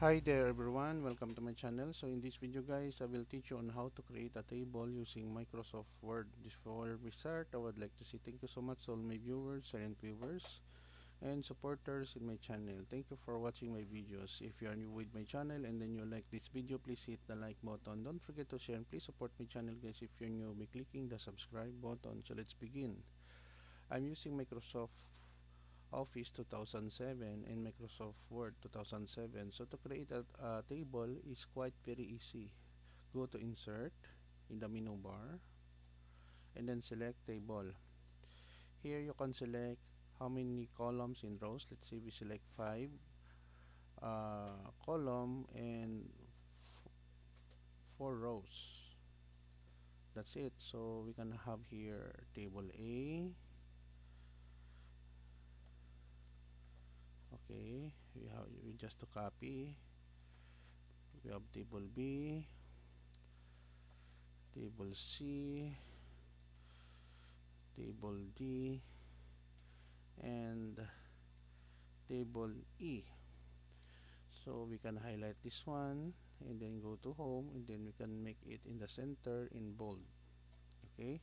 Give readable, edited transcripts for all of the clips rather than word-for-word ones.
Hi there everyone, welcome to my channel. So in this video guys, I will teach you on how to create a table using Microsoft Word. Before we start, I would like to say thank you so much to all my viewers, silent viewers, and supporters in my channel. Thank you for watching my videos. If you are new with my channel and then you like this video, please hit the like button. Don't forget to share and please support my channel guys if you're new by clicking the subscribe button. So let's begin. I'm using Microsoft Office 2007 and Microsoft Word 2007. So to create a table is quite very easy. Go to Insert in the menu bar and then select Table. Here you can select how many columns and rows. Let's say we select 5 column and 4 rows. That's it. So we can have here table A. Okay, we just to copy. We have table B, table C, table D, and table E. So we can highlight this one and then go to home and then we can make it in the center in bold. Okay,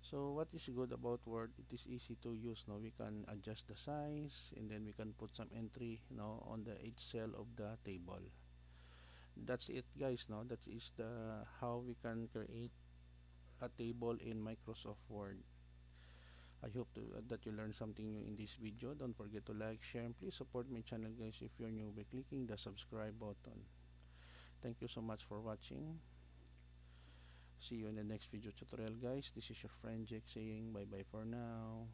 so what is good about Word, it is easy to use. Now we can adjust the size and then we can put some entry on the each cell of the table. That's it guys. Now that is the how we can create a table in Microsoft Word. I hope that you learned something new in this video. Don't forget to like, share, and please support my channel guys if you're new by clicking the subscribe button. Thank you so much for watching. See you in the next video tutorial guys. This is your friend Jake saying bye bye for now.